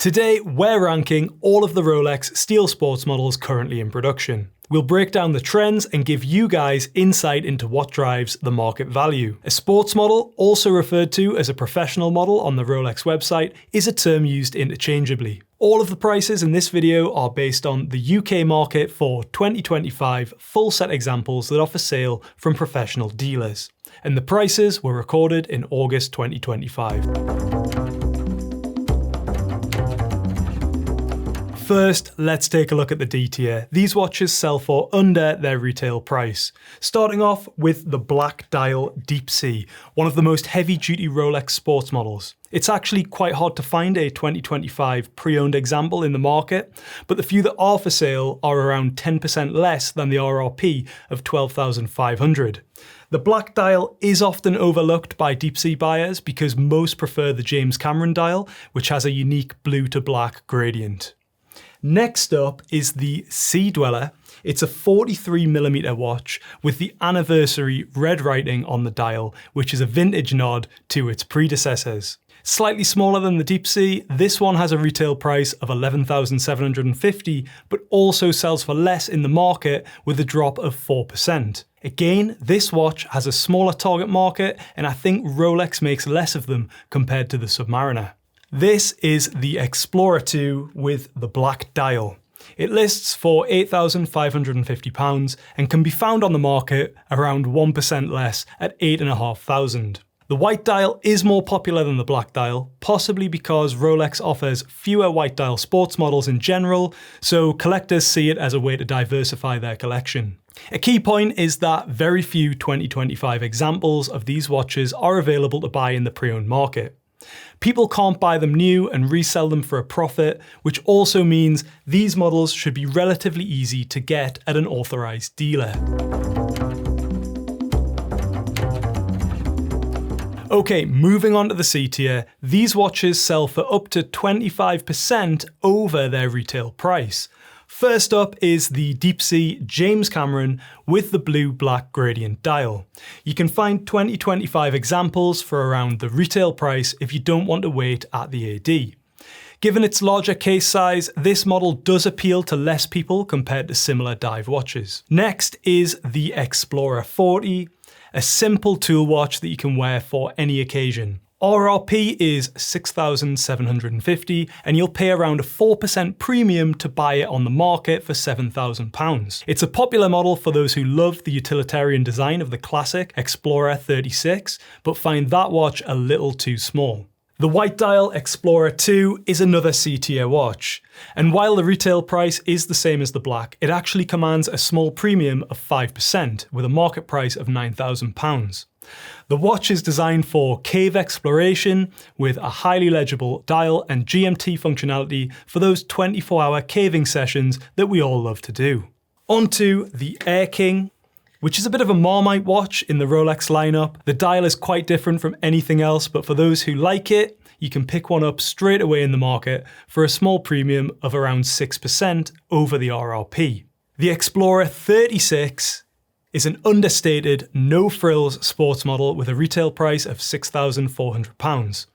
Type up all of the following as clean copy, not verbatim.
Today, we're ranking all of the Rolex steel sports models currently in production. We'll break down the trends and give you guys insight into what drives the market value. A sports model, also referred to as a professional model on the Rolex website, is a term used interchangeably. All of the prices in this video are based on the UK market for 2025 full set examples that are for sale from professional dealers. And the prices were recorded in August 2025. First, let's take a look at the D tier. These watches sell for under their retail price. Starting off with the black dial Deepsea, one of the most heavy-duty Rolex sports models. It's actually quite hard to find a 2025 pre-owned example in the market, but the few that are for sale are around 10% less than the RRP of $12,500. The black dial is often overlooked by Deepsea buyers because most prefer the James Cameron dial, which has a unique blue to black gradient. Next up is the Sea-Dweller. It's a 43mm watch with the anniversary red writing on the dial, which is a vintage nod to its predecessors. Slightly smaller than the Deepsea, this one has a retail price of $11,750, but also sells for less in the market with a drop of 4%. Again, this watch has a smaller target market, and I think Rolex makes less of them compared to the Submariner. This is the Explorer II with the black dial. It lists for £8,550 and can be found on the market around 1% less at $8,500. The white dial is more popular than the black dial, possibly because Rolex offers fewer white dial sports models in general, so collectors see it as a way to diversify their collection. A key point is that very few 2025 examples of these watches are available to buy in the pre-owned market. People can't buy them new and resell them for a profit, which also means these models should be relatively easy to get at an authorized dealer. Okay, moving on to the C tier, these watches sell for up to 25% over their retail price. First up is the Deepsea James Cameron with the blue-black gradient dial. You can find 2025 examples for around the retail price if you don't want to wait at the AD. Given its larger case size, this model does appeal to less people compared to similar dive watches. Next is the Explorer 40, a simple tool watch that you can wear for any occasion. RRP is $6,750 and you'll pay around a 4% premium to buy it on the market for £7,000. It's a popular model for those who love the utilitarian design of the classic Explorer 36, but find that watch a little too small. The white dial Explorer 2 is another C-tier watch, and while the retail price is the same as the black, it actually commands a small premium of 5% with a market price of £9,000. The watch is designed for cave exploration with a highly legible dial and GMT functionality for those 24-hour caving sessions that we all love to do. Onto the Air King, which is a bit of a Marmite watch in the Rolex lineup. The dial is quite different from anything else, but for those who like it, you can pick one up straight away in the market for a small premium of around 6% over the RRP. The Explorer 36 is an understated, no-frills sports model with a retail price of £6,400.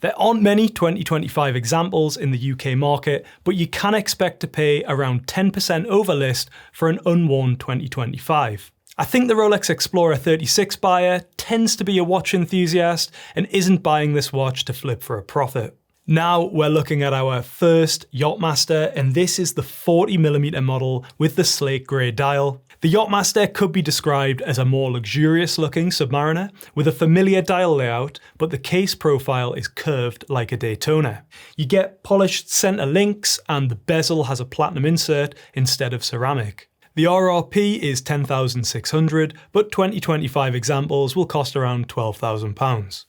There aren't many 2025 examples in the UK market, but you can expect to pay around 10% over list for an unworn 2025. I think the Rolex Explorer 36 buyer tends to be a watch enthusiast and isn't buying this watch to flip for a profit. Now we're looking at our first Yachtmaster, and this is the 40mm model with the slate grey dial. The Yachtmaster could be described as a more luxurious looking Submariner with a familiar dial layout, but the case profile is curved like a Daytona. You get polished center links and the bezel has a platinum insert instead of ceramic. The RRP is $10,600, but 2025 examples will cost around £12,000.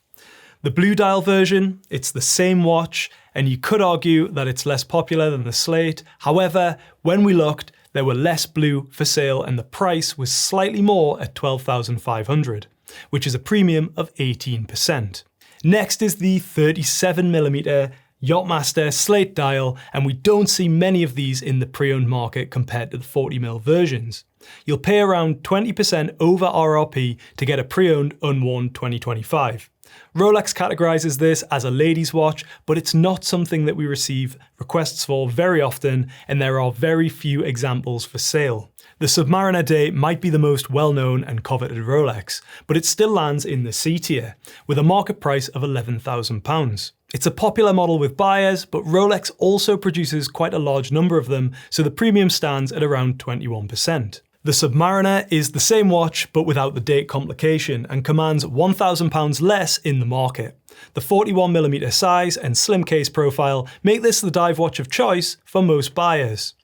The blue dial version, it's the same watch, and you could argue that it's less popular than the slate. However, when we looked, there were less blue for sale and the price was slightly more at $12,500, which is a premium of 18%. Next is the 37mm Yachtmaster slate dial, and we don't see many of these in the pre-owned market compared to the 40mm versions. You'll pay around 20% over RRP to get a pre-owned unworn 2025. Rolex categorizes this as a ladies' watch, but it's not something that we receive requests for very often, and there are very few examples for sale. The Submariner Day might be the most well-known and coveted Rolex, but it still lands in the C tier, with a market price of £11,000. It's a popular model with buyers, but Rolex also produces quite a large number of them, so the premium stands at around 21%. The Submariner is the same watch but without the date complication and commands £1,000 less in the market. The 41mm size and slim case profile make this the dive watch of choice for most buyers.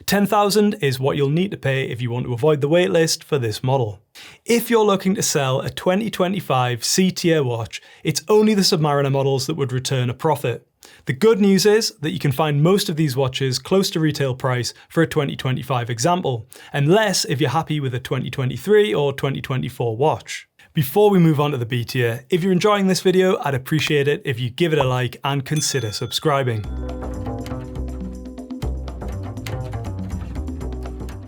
£10,000 is what you'll need to pay if you want to avoid the waitlist for this model. If you're looking to sell a 2025 C-tier watch, it's only the Submariner models that would return a profit. The good news is that you can find most of these watches close to retail price for a 2025 example, and less if you're happy with a 2023 or 2024 watch. Before we move on to the B tier, if you're enjoying this video, I'd appreciate it if you give it a like and consider subscribing.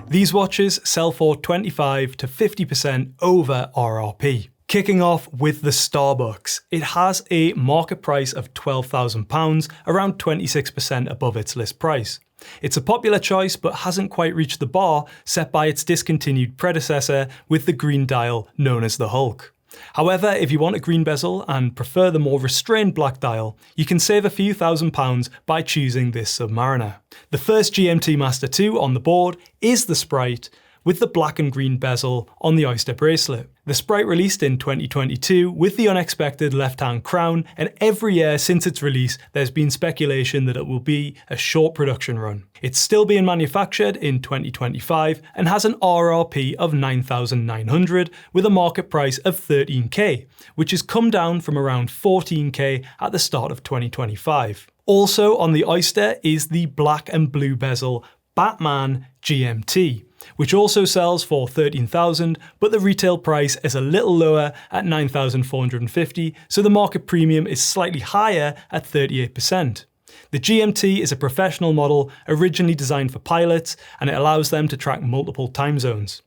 These watches sell for 25 to 50% over RRP. Kicking off with the Starbucks. It has a market price of £12,000, around 26% above its list price. It's a popular choice but hasn't quite reached the bar set by its discontinued predecessor with the green dial known as the Hulk. However, if you want a green bezel and prefer the more restrained black dial, you can save a few £1,000s by choosing this Submariner. The first GMT-Master II on the board is the Sprite, with the black and green bezel on the Oyster bracelet. The Sprite released in 2022 with the unexpected left-hand crown, and every year since its release there's been speculation that it will be a short production run. It's still being manufactured in 2025 and has an RRP of $9,900 with a market price of $13,000, which has come down from around $14,000 at the start of 2025. Also on the Oyster is the black and blue bezel Batman GMT, which also sells for $13,000, but the retail price is a little lower at $9,450, so the market premium is slightly higher at 38%. The GMT is a professional model originally designed for pilots, and it allows them to track multiple time zones.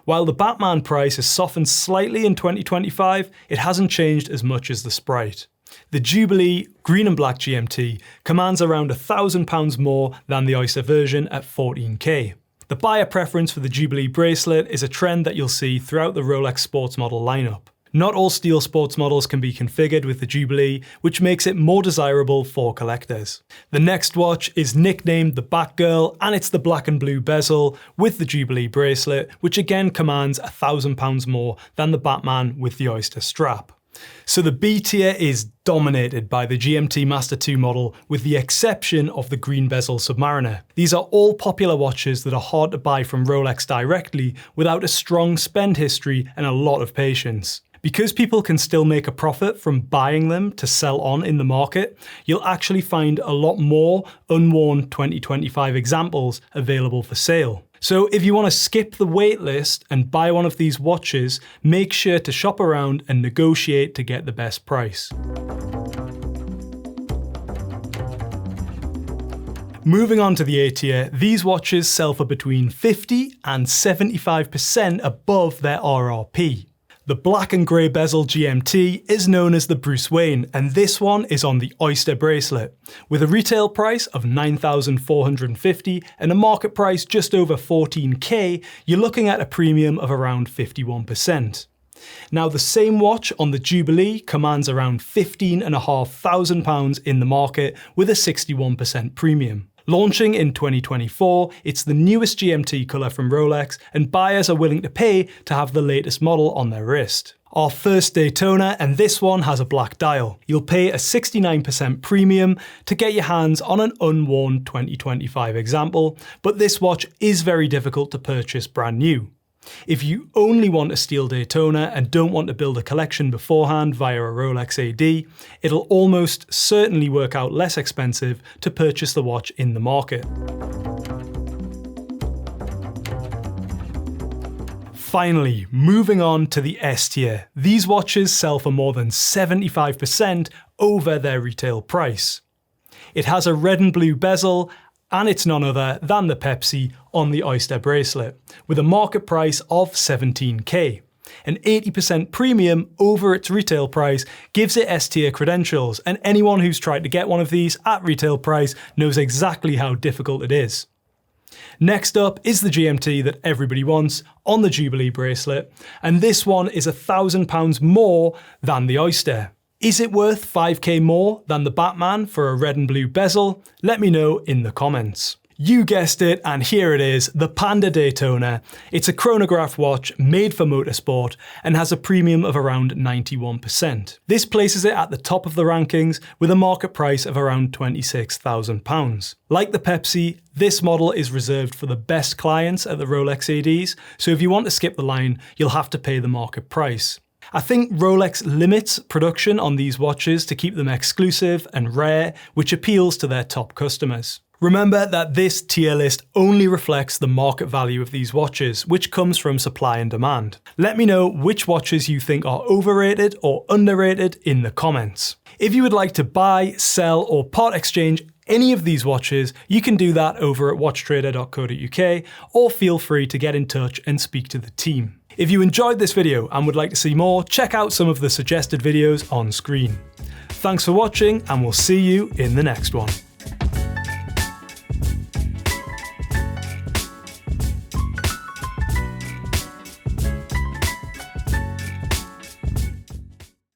While the Batman price has softened slightly in 2025, it hasn't changed as much as the Sprite. The Jubilee green and black GMT commands around £1,000 more than the Oyster version at $14,000. The buyer preference for the Jubilee bracelet is a trend that you'll see throughout the Rolex sports model lineup. Not all steel sports models can be configured with the Jubilee, which makes it more desirable for collectors. The next watch is nicknamed the Batgirl, and it's the black and blue bezel with the Jubilee bracelet, which again commands £1,000 more than the Batman with the Oyster strap. So the B tier is dominated by the GMT-Master II model, with the exception of the green bezel Submariner. These are all popular watches that are hard to buy from Rolex directly without a strong spend history and a lot of patience. Because people can still make a profit from buying them to sell on in the market, you'll actually find a lot more unworn 2025 examples available for sale. So if you want to skip the waitlist and buy one of these watches, make sure to shop around and negotiate to get the best price. Moving on to the A tier, these watches sell for between 50 and 75% above their RRP. The black and grey bezel GMT is known as the Bruce Wayne, and this one is on the Oyster bracelet. With a retail price of $9,450 and a market price just over $14,000, you're looking at a premium of around 51%. Now the same watch on the Jubilee commands around £15,500 in the market with a 61% premium. Launching in 2024, it's the newest GMT colour from Rolex, and buyers are willing to pay to have the latest model on their wrist. Our first Daytona, and this one has a black dial. You'll pay a 69% premium to get your hands on an unworn 2025 example, but this watch is very difficult to purchase brand new. If you only want a steel Daytona and don't want to build a collection beforehand via a Rolex AD, it'll almost certainly work out less expensive to purchase the watch in the market. Finally, moving on to the S tier. These watches sell for more than 75% over their retail price. It has a red and blue bezel, and it's none other than the Pepsi on the Oyster bracelet, with a market price of $17,000. An 80% premium over its retail price gives it S-tier credentials, and anyone who's tried to get one of these at retail price knows exactly how difficult it is. Next up is the GMT that everybody wants on the Jubilee bracelet, and this one is £1,000 more than the Oyster. Is it worth 5k more than the Batman for a red and blue bezel? Let me know in the comments. You guessed it, and here it is, the Panda Daytona. It's a chronograph watch made for motorsport and has a premium of around 91%. This places it at the top of the rankings with a market price of around £26,000. Like the Pepsi, this model is reserved for the best clients at the Rolex ADs, so if you want to skip the line, you'll have to pay the market price. I think Rolex limits production on these watches to keep them exclusive and rare, which appeals to their top customers. Remember that this tier list only reflects the market value of these watches, which comes from supply and demand. Let me know which watches you think are overrated or underrated in the comments. If you would like to buy, sell, or part exchange any of these watches, you can do that over at watchtrader.co.uk, or feel free to get in touch and speak to the team. If you enjoyed this video and would like to see more, check out some of the suggested videos on screen. Thanks for watching, and we'll see you in the next one.